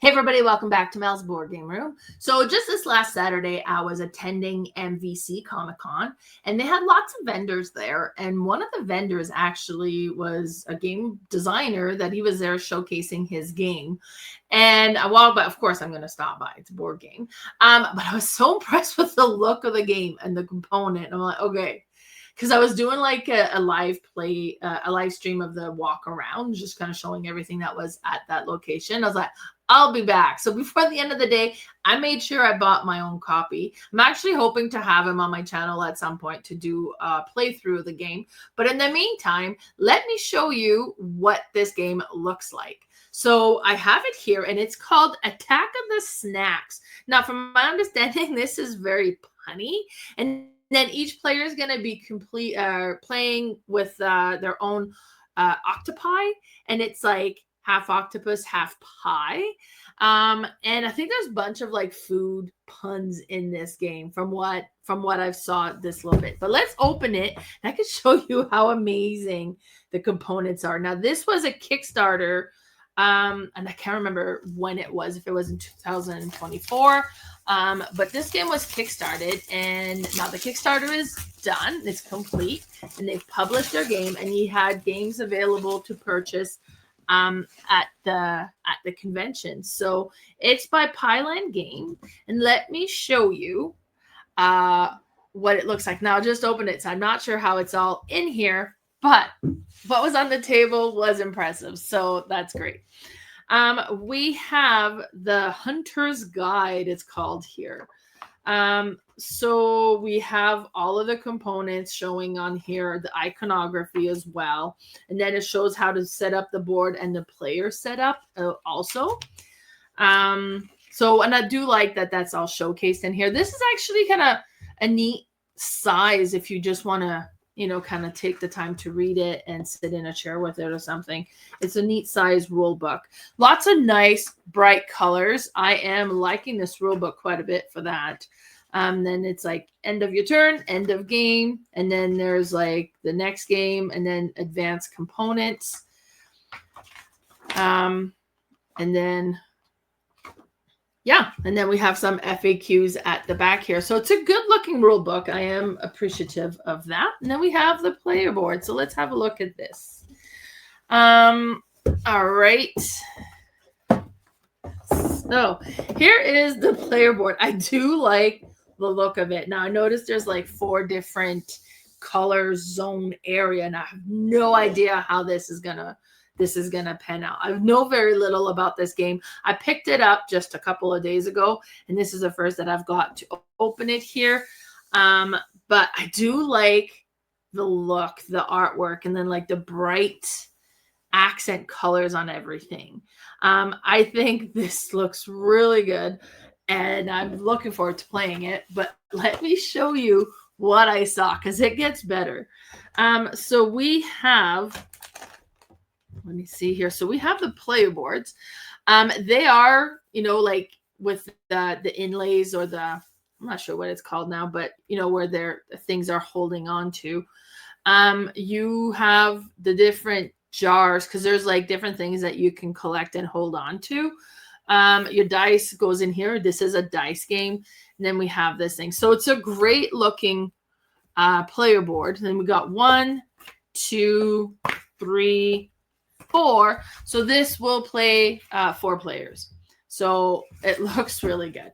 Hey everybody, welcome back to Mel's Board Game Room. So just this last Saturday, I was attending MVC Comic-Con, and they had lots of vendors there. And one of the vendors actually was a game designer that he was there showcasing his game. And but of course I'm going to stop by. It's a board game. But I was so impressed with the look of the game and the component. I'm like, okay. Because I was doing like a live play, a live stream of the walk around, just kind of showing everything that was at that location. I was like, I'll be back. So before the end of the day, I made sure I bought my own copy. I'm actually hoping to have him on my channel at some point to do a playthrough of the game. But in the meantime, let me show you what this game looks like. So I have it here, and it's called Attack of the Snacs. Now, from my understanding, this is very punny, and then each player is going to be playing with their own octopi, and it's like half octopus, half pie. And I think there's a bunch of like food puns in this game from what I've saw this little bit. But let's open it, and I can show you how amazing the components are. Now, this was a Kickstarter, and I can't remember when it was, if it was in 2024. But this game was kickstarted, and now the Kickstarter is done. It's complete, and they've published their game, and he had games available to purchase at the convention. So it's by Pieland Game, and let me show you what it looks like. Now, I just opened it, so I'm not sure how it's all in here, but what was on the table was impressive. So that's great. We have the Hunter's Guide, it's called here. So we have all of the components showing on here, the iconography as well. And then it shows how to set up the board and the player setup also. So, and I do like that that's all showcased in here. This is actually kind of a neat size if you just want to, kind of take the time to read it and sit in a chair with it or something. It's a neat size rule book. Lots of nice, bright colors. I am liking this rule book quite a bit for that. Then it's like end of your turn, end of game. And then there's like the next game and then advanced components. And then we have some FAQs at the back here. So it's a good looking rule book. I am appreciative of that. And then we have the player board. So let's have a look at this. All right. So here is the player board. I do like the look of it. Now I noticed there's like 4 different color zone area, and I have no idea how this is gonna pan out. I know very little about this game. I picked it up just a couple of days ago, and this is the first that I've got to open it here. But I do like the look, the artwork, and then like the bright accent colors on everything. I think this looks really good, and I'm looking forward to playing it. But let me show you what I saw, because it gets better. So we have... Let me see here. So we have the player boards. They are, like with the inlays or I'm not sure what it's called now, but where their things are holding on to. You have the different jars, because there's like different things that you can collect and hold on to. Your dice goes in here. This is a dice game. And then we have this thing. So it's a great looking player board. And then we got 1, 2, 3, 4. So this will play 4 players. So it looks really good.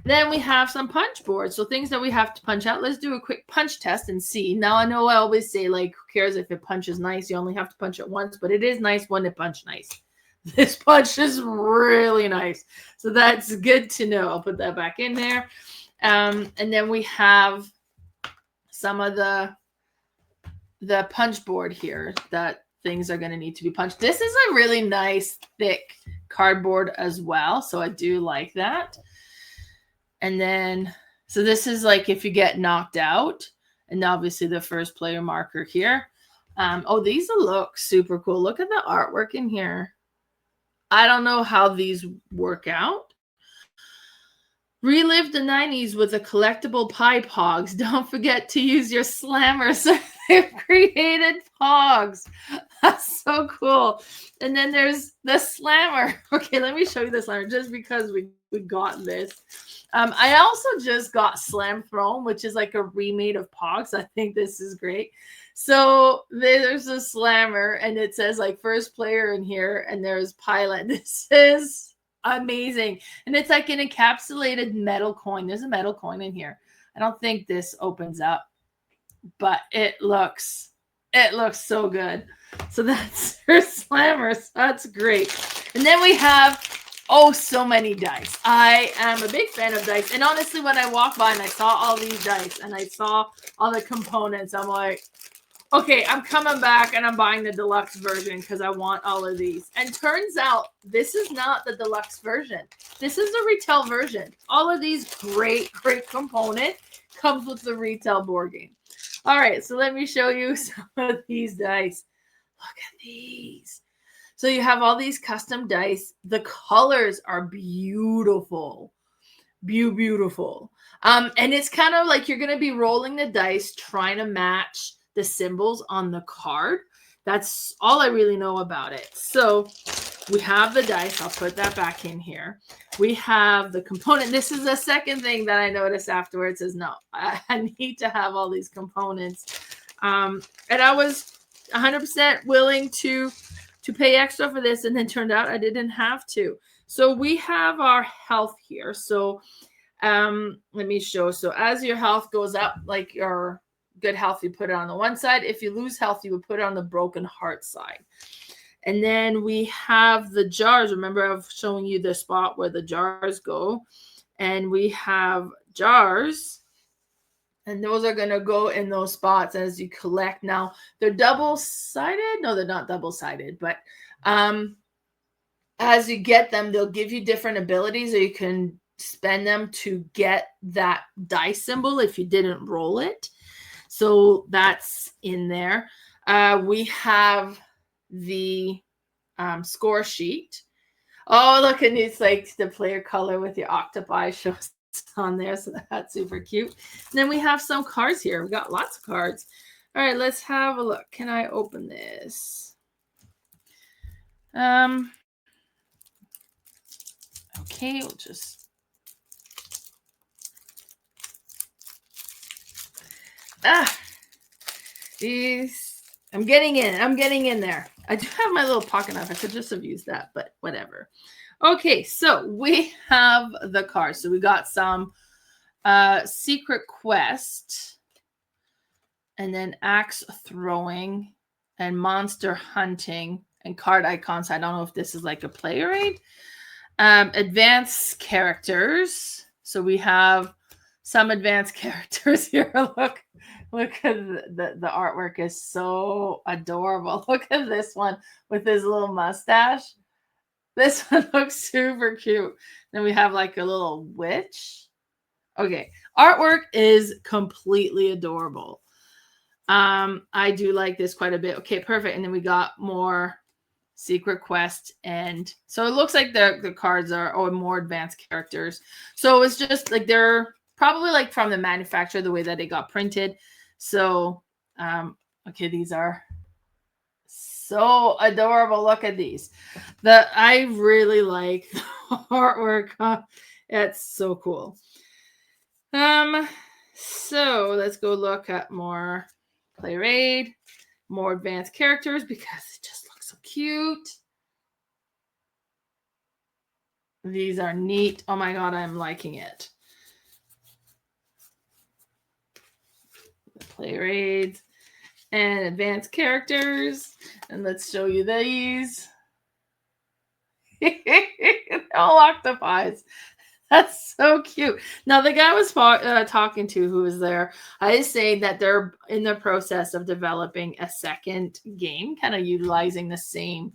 Then we have some punch boards. So things that we have to punch out. Let's do a quick punch test and see. Now, I know I always say, like, who cares if it punches nice? You only have to punch it once, but it is nice when it punches nice. This punch is really nice. So that's good to know. I'll put that back in there. And then we have some of the punch board here that things are going to need to be punched. This is a really nice thick cardboard as well, so I do like that. And then so this is like if you get knocked out, and obviously the first player marker here. Oh, these look super cool. Look at the artwork in here. I don't know how these work out. Relive the 90s with a collectible pie pogs. Don't forget to use your slammers. They've created pogs. That's so cool. And then there's the slammer. Okay, let me show you the slammer just because we got this. I also just got Slam Throne, which is like a remade of Pogs. I think this is great. So there's a slammer, and it says like first player in here, and there's Pieland. This is amazing. And it's like an encapsulated metal coin. There's a metal coin in here. I don't think this opens up, but it looks so good. So that's her slammers. That's great. And then we have so many dice. I am a big fan of dice. And honestly, when I walked by and I saw all these dice and I saw all the components, I'm like, okay, I'm coming back and I'm buying the deluxe version because I want all of these. And turns out this is not the deluxe version. This is the retail version. All of these great component comes with the retail board game. All right, so let me show you some of these dice. Look at these. So you have all these custom dice. The colors are beautiful. Beautiful. And it's kind of like you're going to be rolling the dice, trying to match the symbols on the card. That's all I really know about it. So we have the dice. I'll put that back in here. We have the component. This is the second thing that I noticed afterwards is no, I need to have all these components. And I was 100% willing to pay extra for this, and then turned out I didn't have to. So we have our health here. So let me show. So as your health goes up, like your good health, you put it on the one side. If you lose health, you would put it on the broken heart side. And then we have the jars. Remember, I've shown you the spot where the jars go. And we have jars. And those are going to go in those spots as you collect. Now, they're double-sided. No, they're not double-sided. But as you get them, they'll give you different abilities, or you can spend them to get that dice symbol if you didn't roll it. So that's in there. We have the score sheet. Oh, look, and it's like the player color with your octopi shows on there, so that's super cute. And then we have some cards here. We got lots of cards. All right, let's have a look. Can I open this? Okay, we'll just these. I'm getting in there. I do have my little pocket knife. I could just have used that, but whatever. Okay, so we have the cards. So we got some secret quest, and then axe throwing, and monster hunting, and card icons. I don't know if this is like a player aid. Advanced characters. So we have some advanced characters here. Look at the artwork is so adorable. Look at this one with his little mustache. This one looks super cute. Then we have like a little witch. Okay, artwork is completely adorable. I do like this quite a bit. Okay, perfect. And then we got more secret quest, and so it looks like the cards are more advanced characters. So it's just like they're probably like from the manufacturer, the way that they got printed. So okay, these are so adorable. Look at these. I really like the artwork. It's so cool. So let's go look at more player aid, more advanced characters, because it just looks so cute. These are neat. Oh my god, I'm liking it. Player aids and advanced characters. And let's show you these. All octopies. That's so cute. Now, the guy I was talking to who was there, I was saying that they're in the process of developing a second game, kind of utilizing the same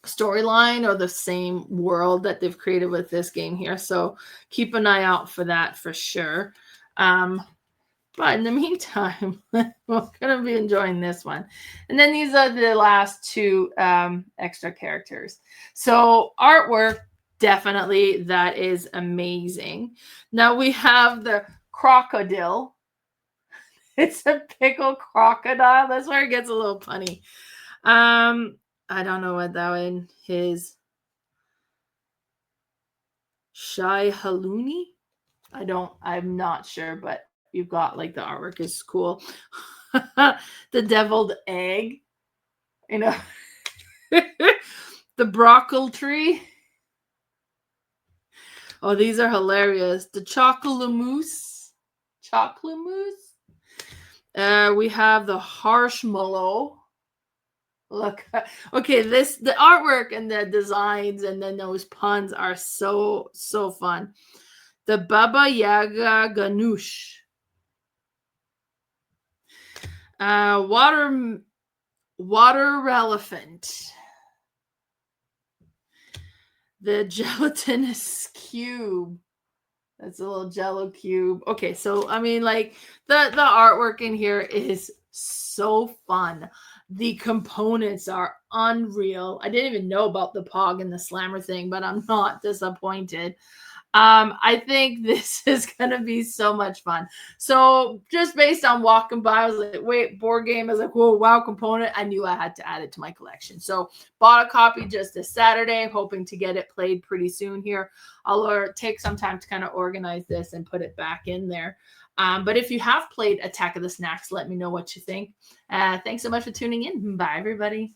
storyline or the same world that they've created with this game here. So keep an eye out for that for sure. But in the meantime, we're going to be enjoying this one. And then these are the last two extra characters. So artwork, definitely, that is amazing. Now we have the Crocodill. It's a pickle crocodile. That's where it gets a little punny. I don't know what that one is. Shai Haluni? I'm not sure, but you've got like the artwork is cool. The deviled egg, you know, the broccoli tree. Oh, these are hilarious. The chocolate mousse. Chocolate mousse. We have the marshmallow. Look, okay, the artwork and the designs and then those puns are so fun. The Baba Yaga Ganoush. Water elephant. The gelatinous cube. That's a little jello cube. Okay, so I mean, like the artwork in here is so fun. The components are unreal. I didn't even know about the Pog and the Slammer thing, but I'm not disappointed. I think this is gonna be so much fun. So just based on walking by, I was like, wait, board game. I was like, whoa, wow, component. I knew I had to add it to my collection. So bought a copy just this Saturday, hoping to get it played pretty soon here. I'll take some time to kind of organize this and put it back in there. But if you have played Attack of the Snacks, let me know what you think. Thanks so much for tuning in. Bye, everybody.